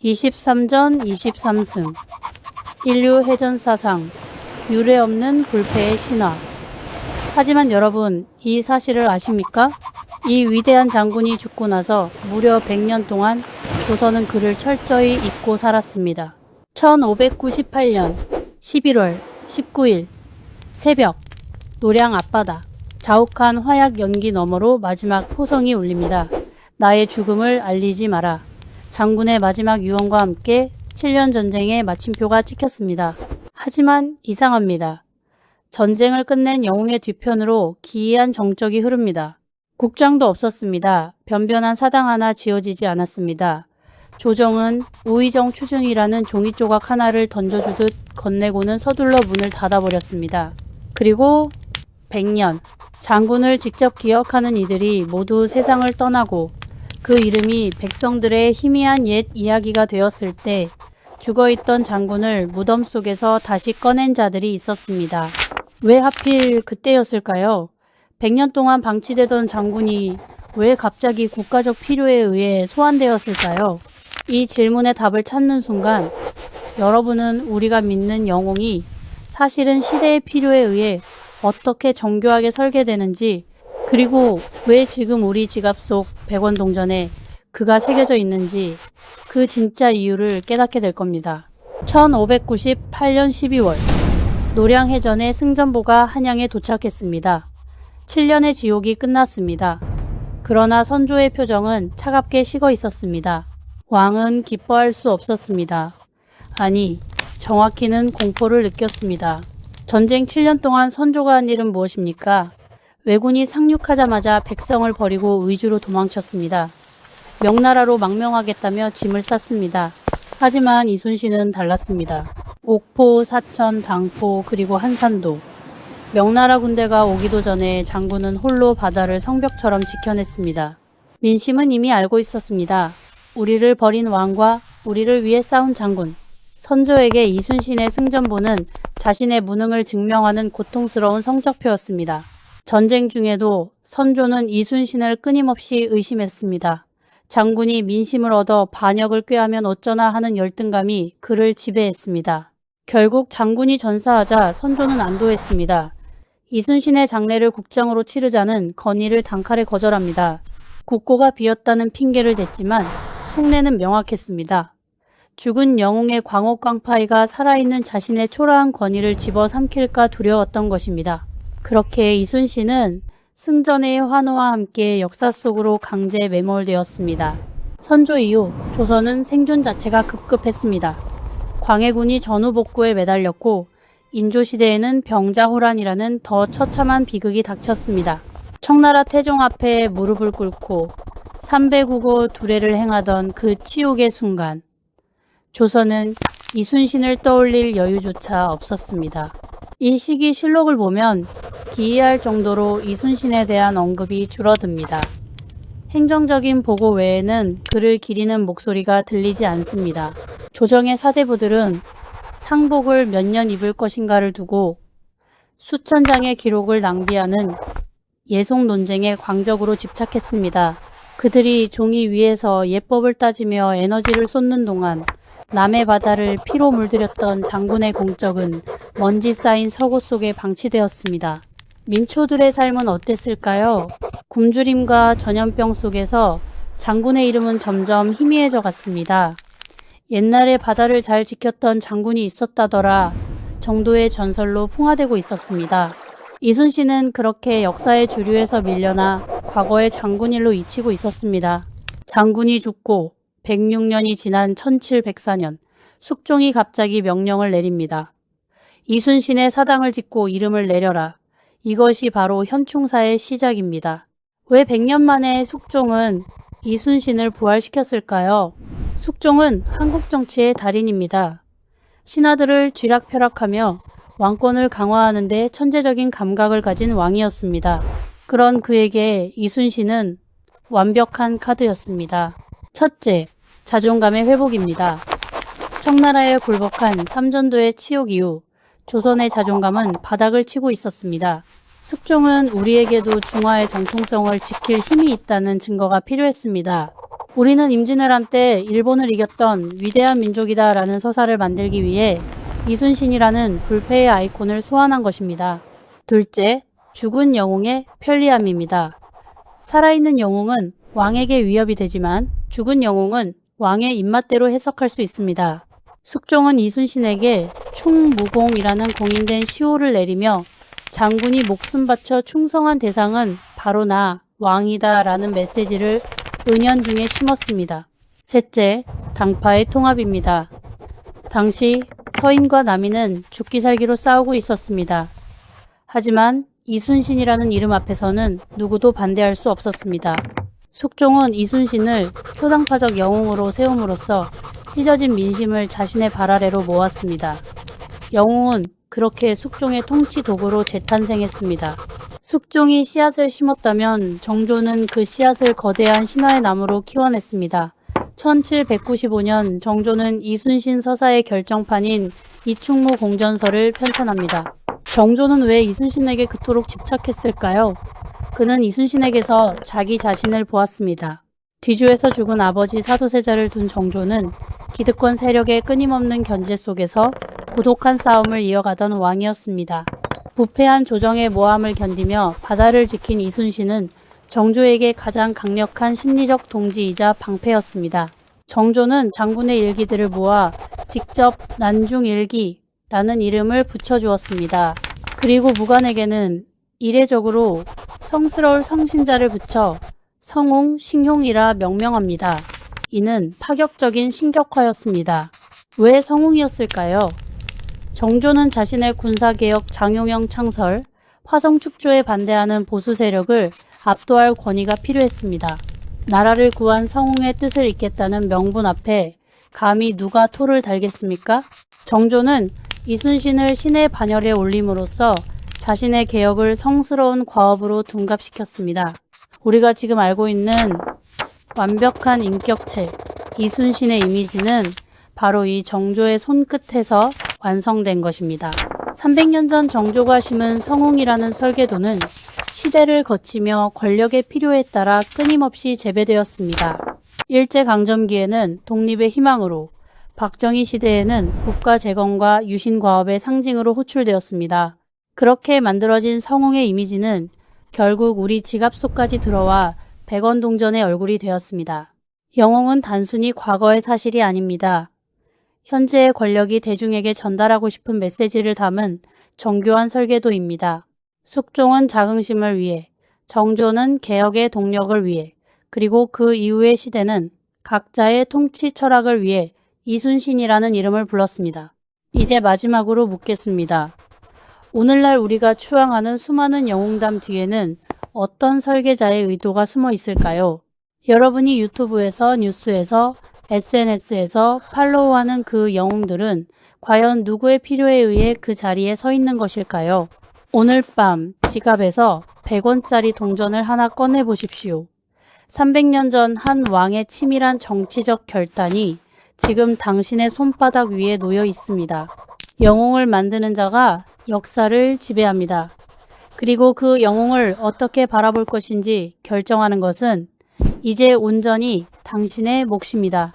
23전 23승, 인류 해전사상, 유례없는 불패의 신화. 하지만 여러분, 이 사실을 아십니까? 이 위대한 장군이 죽고 나서 무려 100년 동안 조선은 그를 철저히 잊고 살았습니다. 1598년 11월 19일 새벽, 노량 앞바다, 자욱한 화약 연기 너머로 마지막 포성이 울립니다. 나의 죽음을 알리지 마라. 장군의 마지막 유언과 함께 7년 전쟁의 마침표가 찍혔습니다. 하지만 이상합니다. 전쟁을 끝낸 영웅의 뒤편으로 기이한 정적이 흐릅니다. 국장도 없었습니다. 변변한 사당 하나 지어지지 않았습니다. 조정은 우의정 추증이라는 종이조각 하나를 던져주듯 건네고는 서둘러 문을 닫아버렸습니다. 그리고 100년, 장군을 직접 기억하는 이들이 모두 세상을 떠나고 그 이름이 백성들의 희미한 옛 이야기가 되었을 때 죽어있던 장군을 무덤 속에서 다시 꺼낸 자들이 있었습니다. 왜 하필 그때였을까요? 100년 동안 방치되던 장군이 왜 갑자기 국가적 필요에 의해 소환되었을까요? 이 질문의 답을 찾는 순간 여러분은 우리가 믿는 영웅이 사실은 시대의 필요에 의해 어떻게 정교하게 설계되는지, 그리고 왜 지금 우리 지갑 속 100원 동전에 그가 새겨져 있는지 그 진짜 이유를 깨닫게 될 겁니다. 1598년 12월 노량해전의 승전보가 한양에 도착했습니다. 7년의 지옥이 끝났습니다. 그러나 선조의 표정은 차갑게 식어 있었습니다. 왕은 기뻐할 수 없었습니다. 아니, 정확히는 공포를 느꼈습니다. 전쟁 7년 동안 선조가 한 일은 무엇입니까? 왜군이 상륙하자마자 백성을 버리고 의주로 도망쳤습니다. 명나라로 망명하겠다며 짐을 쌌습니다. 하지만 이순신은 달랐습니다. 옥포, 사천, 당포, 그리고 한산도. 명나라 군대가 오기도 전에 장군은 홀로 바다를 성벽처럼 지켜냈습니다. 민심은 이미 알고 있었습니다. 우리를 버린 왕과 우리를 위해 싸운 장군. 선조에게 이순신의 승전보는 자신의 무능을 증명하는 고통스러운 성적표였습니다. 전쟁 중에도 선조는 이순신을 끊임없이 의심했습니다. 장군이 민심을 얻어 반역을 꾀하면 어쩌나 하는 열등감이 그를 지배했습니다. 결국 장군이 전사하자 선조는 안도했습니다. 이순신의 장례를 국장으로 치르자는 건의를 단칼에 거절합니다. 국고가 비었다는 핑계를 댔지만 속내는 명확했습니다. 죽은 영웅의 광옥광파이가 살아있는 자신의 초라한 권위를 집어삼킬까 두려웠던 것입니다. 그렇게 이순신은 승전의 환호와 함께 역사 속으로 강제 매몰되었습니다. 선조 이후 조선은 생존 자체가 급급했습니다. 광해군이 전후복구에 매달렸고 인조시대에는 병자호란이라는 더 처참한 비극이 닥쳤습니다. 청나라 태종 앞에 무릎을 꿇고 삼배국어 두례를 행하던 그 치욕의 순간, 조선은 이순신을 떠올릴 여유조차 없었습니다. 이 시기 실록을 보면 기이할 정도로 이순신에 대한 언급이 줄어듭니다. 행정적인 보고 외에는 그를 기리는 목소리가 들리지 않습니다. 조정의 사대부들은 상복을 몇 년 입을 것인가를 두고 수천 장의 기록을 낭비하는 예속 논쟁에 광적으로 집착했습니다. 그들이 종이 위에서 예법을 따지며 에너지를 쏟는 동안 남의 바다를 피로 물들였던 장군의 공적은 먼지 쌓인 서고 속에 방치되었습니다. 민초들의 삶은 어땠을까요? 굶주림과 전염병 속에서 장군의 이름은 점점 희미해져 갔습니다. 옛날에 바다를 잘 지켰던 장군이 있었다더라 정도의 전설로 풍화되고 있었습니다. 이순신은 그렇게 역사의 주류에서 밀려나 과거의 장군일로 잊히고 있었습니다. 장군이 죽고 106년이 지난 1704년, 숙종이 갑자기 명령을 내립니다. 이순신의 사당을 짓고 이름을 내려라. 이것이 바로 현충사의 시작입니다. 왜 100년 만에 숙종은 이순신을 부활시켰을까요? 숙종은 한국 정치의 달인입니다. 신하들을 쥐락펴락하며 왕권을 강화하는 데 천재적인 감각을 가진 왕이었습니다. 그런 그에게 이순신은 완벽한 카드였습니다. 첫째, 자존감의 회복입니다. 청나라에 굴복한 삼전도의 치욕 이후 조선의 자존감은 바닥을 치고 있었습니다. 숙종은 우리에게도 중화의 정통성을 지킬 힘이 있다는 증거가 필요했습니다. 우리는 임진왜란 때 일본을 이겼던 위대한 민족이다 라는 서사를 만들기 위해 이순신이라는 불패의 아이콘을 소환한 것입니다. 둘째, 죽은 영웅의 편리함입니다. 살아있는 영웅은 왕에게 위협이 되지만 죽은 영웅은 왕의 입맛대로 해석할 수 있습니다. 숙종은 이순신에게 충무공이라는 공인된 시호를 내리며 장군이 목숨 바쳐 충성한 대상은 바로 나 왕이다 라는 메시지를 은연중에 심었습니다. 셋째, 당파의 통합입니다. 당시 서인과 남인은 죽기 살기로 싸우고 있었습니다. 하지만 이순신이라는 이름 앞에서는 누구도 반대할 수 없었습니다. 숙종은 이순신을 초당파적 영웅으로 세움으로써 찢어진 민심을 자신의 발 아래로 모았습니다. 영웅은 그렇게 숙종의 통치 도구로 재탄생했습니다. 숙종이 씨앗을 심었다면 정조는 그 씨앗을 거대한 신화의 나무로 키워냈습니다. 1795년 정조는 이순신 서사의 결정판인 이충무 공전서를 편찬합니다. 정조는 왜 이순신에게 그토록 집착했을까요? 그는 이순신에게서 자기 자신을 보았습니다. 뒤주에서 죽은 아버지 사도세자를 둔 정조는 기득권 세력의 끊임없는 견제 속에서 고독한 싸움을 이어가던 왕이었습니다. 부패한 조정의 모함을 견디며 바다를 지킨 이순신은 정조에게 가장 강력한 심리적 동지이자 방패였습니다. 정조는 장군의 일기들을 모아 직접 난중일기라는 이름을 붙여주었습니다. 그리고 무관에게는 이례적으로 성스러울 성신자를 붙여 성웅, 싱흉이라 명명합니다. 이는 파격적인 신격화였습니다. 왜 성웅이었을까요? 정조는 자신의 군사개혁 장용영 창설, 화성축조에 반대하는 보수 세력을 압도할 권위가 필요했습니다. 나라를 구한 성웅의 뜻을 잇겠다는 명분 앞에 감히 누가 토를 달겠습니까? 정조는 이순신을 신의 반열에 올림으로써 자신의 개혁을 성스러운 과업으로 둔갑시켰습니다. 우리가 지금 알고 있는 완벽한 인격체, 이순신의 이미지는 바로 이 정조의 손끝에서 완성된 것입니다. 300년 전 정조가 심은 성웅이라는 설계도는 시대를 거치며 권력의 필요에 따라 끊임없이 재배되었습니다. 일제강점기에는 독립의 희망으로, 박정희 시대에는 국가 재건과 유신 과업의 상징으로 호출되었습니다. 그렇게 만들어진 성웅의 이미지는 결국 우리 지갑 속까지 들어와 백원동전의 얼굴이 되었습니다. 영웅은 단순히 과거의 사실이 아닙니다. 현재의 권력이 대중에게 전달하고 싶은 메시지를 담은 정교한 설계도입니다. 숙종은 자긍심을 위해, 정조는 개혁의 동력을 위해, 그리고 그 이후의 시대는 각자의 통치 철학을 위해 이순신이라는 이름을 불렀습니다. 이제 마지막으로 묻겠습니다. 오늘날 우리가 추앙하는 수많은 영웅담 뒤에는 어떤 설계자의 의도가 숨어 있을까요? 여러분이 유튜브에서, 뉴스에서, SNS에서 팔로우하는 그 영웅들은 과연 누구의 필요에 의해 그 자리에 서 있는 것일까요? 오늘 밤 지갑에서 100원짜리 동전을 하나 꺼내 보십시오. 300년 전 한 왕의 치밀한 정치적 결단이 지금 당신의 손바닥 위에 놓여 있습니다. 영웅을 만드는 자가 역사를 지배합니다. 그리고 그 영웅을 어떻게 바라볼 것인지 결정하는 것은 이제 온전히 당신의 몫입니다.